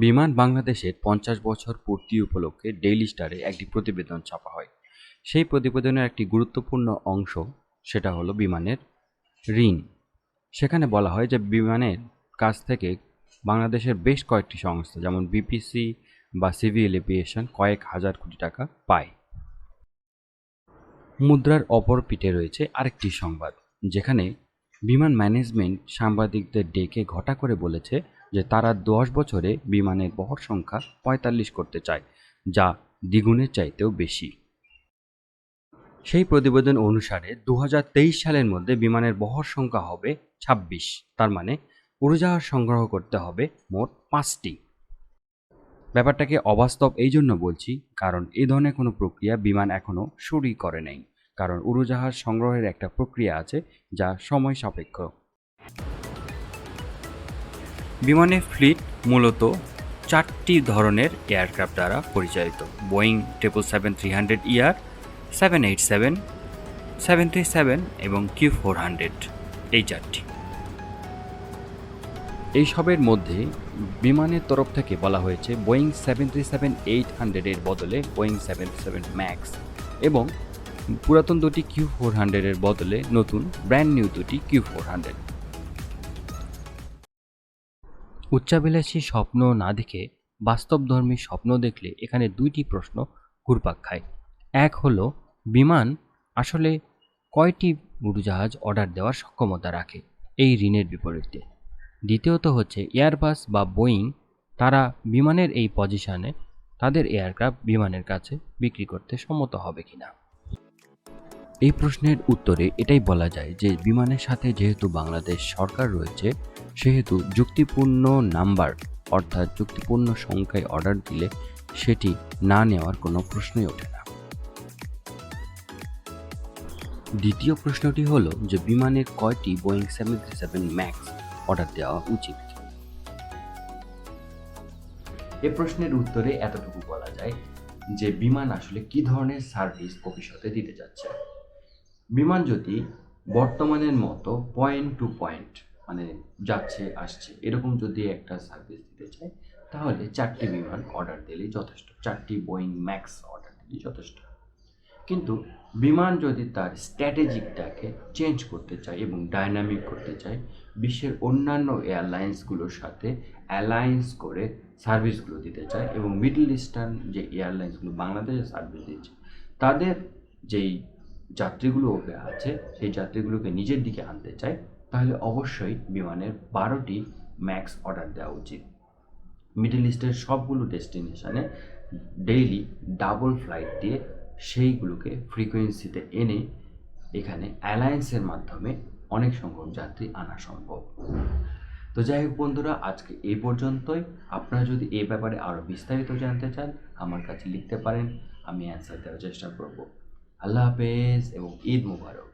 বিমান বাংলাদেশের ৫০ বছর পূর্তি উপলক্ষে ডেইলি স্টারে একটি প্রতিবেদন ছাপা হয়। সেই প্রতিবেদনের একটি গুরুত্বপূর্ণ অংশ সেটা হলো বিমানের ঋণ। সেখানে বলা হয় যে বিমানের কাছ থেকে বাংলাদেশের বেশ কয়েকটি সংস্থা যেমন বিপিসি বা সিভিল এভিয়েশন কয়েক হাজার কোটি টাকা পায়। মুদ্রার অপর পিঠে রয়েছে আরেকটি সংবাদ, যেখানে বিমান ম্যানেজমেন্ট সাংবাদিকদের ডেকে ঘটা করে বলেছে যে তারা ১০ বছরে বিমানের বহর সংখ্যা ৪৫ করতে চায়, যা দ্বিগুণের চাইতেও বেশি। সেই প্রতিবেদন অনুসারে ২০২৩ সালের মধ্যে বিমানের বহর সংখ্যা হবে ২৬, তার মানে উড়োজাহাজ সংগ্রহ করতে হবে মোট ৫টি। ব্যাপারটাকে অবাস্তব এই জন্য বলছি কারণ এই ধরনের কোনো প্রক্রিয়া বিমান এখনও শুরুই করে নাই, কারণ উড়োজাহাজ সংগ্রহের একটা প্রক্রিয়া আছে যা সময় সাপেক্ষ। বিমানের ফ্লিট মূলত ৪টি ধরনের এয়ারক্রাফট দ্বারা পরিচালিত: বোয়িং 777-300ER, 787, 737 এবং Q400, এই ৪টি। এইসবের মধ্যে বিমানের তরফ থেকে বলা হয়েছে বোয়িং 737-800 এর বদলে বোয়িং 737 ম্যাক্স এবং পুরাতন দুটি Q400 এর বদলে নতুন ব্র্যান্ড নিউ দুটি Q400। উচ্চাভিলাষী স্বপ্ন না দেখে বাস্তবধর্মী স্বপ্ন দেখলে এখানে দুইটি প্রশ্ন ঘুরপাক খায়। এক হলো, বিমান আসলে কয়টি উড়োজাহাজ অর্ডার দেওয়ার সক্ষমতা রাখে এই ঋণের বিপরীতে? দ্বিতীয়ত হচ্ছে, এয়ারবাস বা বোয়িং তারা বিমানের এই পজিশনে তাদের এয়ারক্রাফট বিমানের কাছে বিক্রি করতে সম্মত হবে কিনা। এই প্রশ্নের উত্তরে এটাই বলা যায় যে বিমানের সাথে যেহেতু বাংলাদেশ সরকার রয়েছে, সেহেতু যুক্তিপূর্ণ নাম্বার অর্থাৎ যুক্তিপূর্ণ সংখ্যায় অর্ডার দিলে সেটি না নেওয়ার কোনো প্রশ্নই ওঠে না। দ্বিতীয় প্রশ্নটি হলো যে বিমানের কয়টি বোয়িং 737 ম্যাক্স অর্ডার দেওয়া উচিত। এ প্রশ্নের উত্তরে এতটুকু বলা যায় যে বিমান আসলে কি ধরনের সার্ভিস ভবিষ্যতে দিতে যাচ্ছে। বিমান যদি বর্তমানের মতো পয়েন্ট টু পয়েন্ট মানে যাচ্ছে আসছে এরকম যদি একটা সার্ভিস দিতে চায়, তাহলে ৪টি বিমান অর্ডার দিলেই যথেষ্ট, ৪টি বোয়িং ম্যাক্স অর্ডার দিলেই যথেষ্ট। কিন্তু বিমান যদি তার স্ট্র্যাটেজিকটাকে চেঞ্জ করতে চায় এবং ডাইনামিক করতে চায়, বিশ্বের অন্যান্য এয়ারলাইন্সগুলোর সাথে অ্যালায়েন্স করে সার্ভিসগুলো দিতে চায় এবং মিডল ইস্টার্ন যে এয়ারলাইন্সগুলো বাংলাদেশে সার্ভিস দিচ্ছে তাদের যেই যাত্রীগুলো আছে সেই যাত্রীগুলোকে নিজের দিকে আনতে চায়, তাহলে অবশ্যই বিমানের 12টি ম্যাক্স অর্ডার দেওয়া উচিত। মিডল ইস্টের সবগুলো ডেস্টিনেশনে ডেইলি ডাবল ফ্লাইট দিয়ে সেইগুলোকে ফ্রিকোয়েন্সিতে এনে এখানে অ্যালায়েন্সের মাধ্যমে অনেক সংখ্যক যাত্রী আনা সম্ভব। তো যাই হোক বন্ধুরা, আজকে এই পর্যন্তই। আপনারা যদি এই ব্যাপারে আরও বিস্তারিত জানতে চান আমার কাছে লিখতে পারেন, আমি অ্যান্সার দেওয়ার চেষ্টা করব। আল্লাহ হাফেজ এবং ঈদ মুবারক।